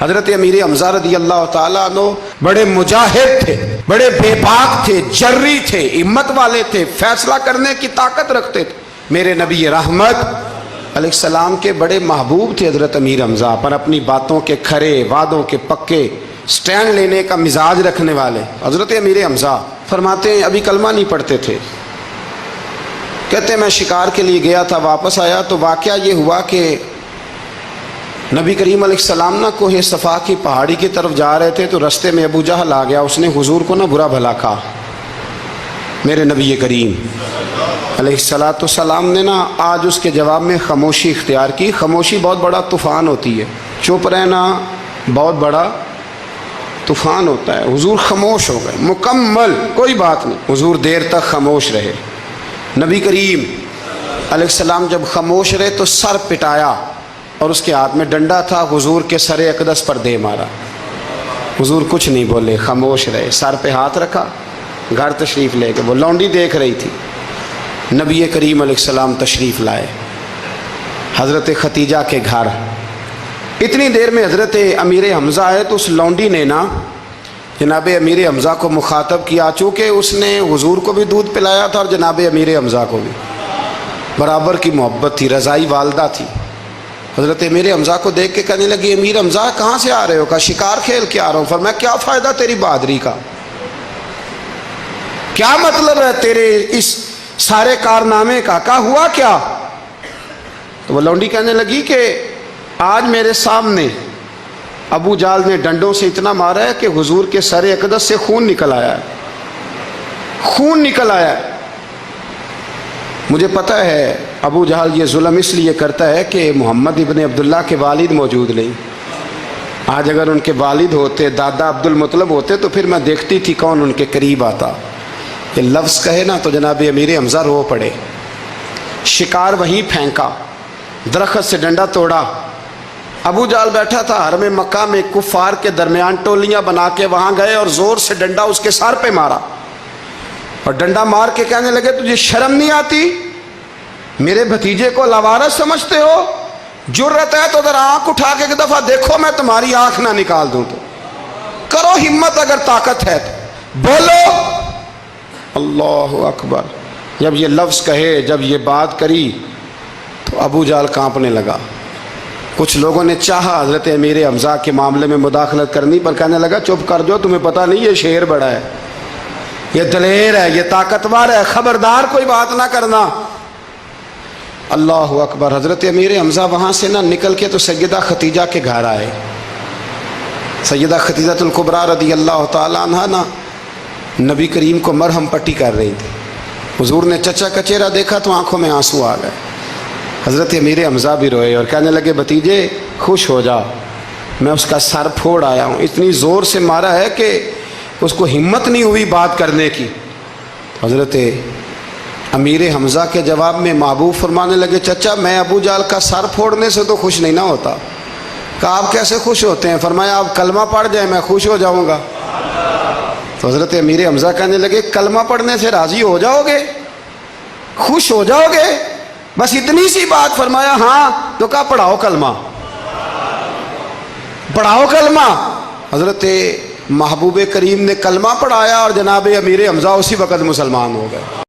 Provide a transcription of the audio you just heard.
حضرت امیر حمزہ رضی اللہ تعالیٰ عنہ بڑے مجاہد تھے، بڑے بے باک تھے، جری تھے، ہمت والے تھے، فیصلہ کرنے کی طاقت رکھتے تھے۔ میرے نبی رحمت علیہ السلام کے بڑے محبوب تھے حضرت امیر حمزہ، پر اپنی باتوں کے کھرے، وعدوں کے پکے، سٹینڈ لینے کا مزاج رکھنے والے حضرت امیر حمزہ فرماتے ہیں ابھی کلمہ نہیں پڑھتے تھے، کہتے ہیں میں شکار کے لیے گیا تھا، واپس آیا تو واقعہ یہ ہوا کہ نبی کریم علیہ السلام نہ کوہ صفا کی پہاڑی کی طرف جا رہے تھے تو رستے میں ابو جہل آ گیا، اس نے حضور کو نہ برا بھلا کہا۔ میرے نبی کریم علیہ السلام نے نا آج اس کے جواب میں خاموشی اختیار کی۔ خاموشی بہت بڑا طوفان ہوتی ہے، چپ رہنا بہت بڑا طوفان ہوتا ہے۔ حضور خاموش ہو گئے، مکمل کوئی بات نہیں، حضور دیر تک خاموش رہے۔ نبی کریم علیہ السلام جب خاموش رہے تو سر پٹایا اور اس کے ہاتھ میں ڈنڈا تھا، حضور کے سر اقدس پر دے مارا۔ حضور کچھ نہیں بولے، خاموش رہے، سر پہ ہاتھ رکھا، گھر تشریف لے کے وہ لونڈی دیکھ رہی تھی۔ نبی کریم علیہ السلام تشریف لائے حضرت ختیجہ کے گھر۔ اتنی دیر میں حضرت امیر حمزہ آئے تو اس لونڈی نے نا جناب امیر حمزہ کو مخاطب کیا، چونکہ اس نے حضور کو بھی دودھ پلایا تھا اور جناب امیر حمزہ کو بھی برابر کی محبت تھی، رضائی والدہ تھی۔ حضرت امیر حمزہ کو دیکھ کے کہنے لگی امیر حمزہ کہاں سے آ رہے ہو؟ کہا شکار کھیل کے آ رہا ہوں۔ فرمایا کیا فائدہ تیری بہادری کا، کیا مطلب ہے تیرے اس سارے کارنامے کا، کہا ہوا کیا؟ تو وہ لونڈی کہنے لگی کہ آج میرے سامنے ابو جہل نے ڈنڈوں سے اتنا مارا ہے کہ حضور کے سر اقدس سے خون نکل آیا ہے، خون نکل آیا ہے۔ مجھے پتہ ہے ابو جہل یہ ظلم اس لیے کرتا ہے کہ محمد ابن عبداللہ کے والد موجود نہیں۔ آج اگر ان کے والد ہوتے، دادا عبد المطلب ہوتے تو پھر میں دیکھتی تھی کون ان کے قریب آتا۔ یہ لفظ کہے نا تو جناب امیر حمزہ رو پڑے، شکار وہیں پھینکا، درخت سے ڈنڈا توڑا۔ ابو جہل بیٹھا تھا حرم مکہ میں، کفار کے درمیان ٹولیاں بنا کے وہاں گئے اور زور سے ڈنڈا اس کے سر پہ مارا، اور ڈنڈا مار کے کہنے لگے تجھے شرم نہیں آتی؟ میرے بھتیجے کو لاوارث سمجھتے ہو؟ جرت ہے تو ذرا آنکھ اٹھا کے ایک دفعہ دیکھو، میں تمہاری آنکھ نہ نکال دوں تو کرو ہمت، اگر طاقت ہے تو بولو۔ اللہ اکبر۔ جب یہ لفظ کہے، جب یہ بات کری تو ابو جہل کانپنے لگا۔ کچھ لوگوں نے چاہا حضرت امیر حمزہ کے معاملے میں مداخلت کرنی، پر کہنے لگا چپ کر جو، تمہیں پتہ نہیں یہ شیر بڑا ہے، یہ دلیر ہے، یہ طاقتور ہے، خبردار کوئی بات نہ کرنا۔ اللہ اکبر۔ حضرت امیر حمزہ وہاں سے نہ نکل کے تو سیدہ ختیجہ کے گھر آئے۔ سیدہ ختیجہ الکبریٰ رضی اللہ تعالیٰ عنہ نا نبی کریم کو مرہم پٹی کر رہی تھی۔ حضور نے چچا کا چہرہ دیکھا تو آنکھوں میں آنسو آ گئے۔ حضرت امیر حمزہ بھی روئے اور کہنے لگے بھتیجے خوش ہو جا، میں اس کا سر پھوڑ آیا ہوں۔ اتنی زور سے مارا ہے کہ اس کو ہمت نہیں ہوئی بات کرنے کی۔ حضرت امیر حمزہ کے جواب میں محبوب فرمانے لگے چچا میں ابو جہل کا سر پھوڑنے سے تو خوش نہیں نہ ہوتا۔ کہا آپ کیسے خوش ہوتے ہیں؟ فرمایا آپ کلمہ پڑھ جائیں میں خوش ہو جاؤں گا۔ تو حضرت امیر حمزہ کہنے لگے کلمہ پڑھنے سے راضی ہو جاؤ گے، خوش ہو جاؤ گے، بس اتنی سی بات؟ فرمایا ہاں۔ تو کہا پڑھاؤ کلمہ، پڑھاؤ کلمہ۔ حضرت محبوب کریم نے کلمہ پڑھایا اور جناب امیر حمزہ اسی وقت مسلمان ہو گئے۔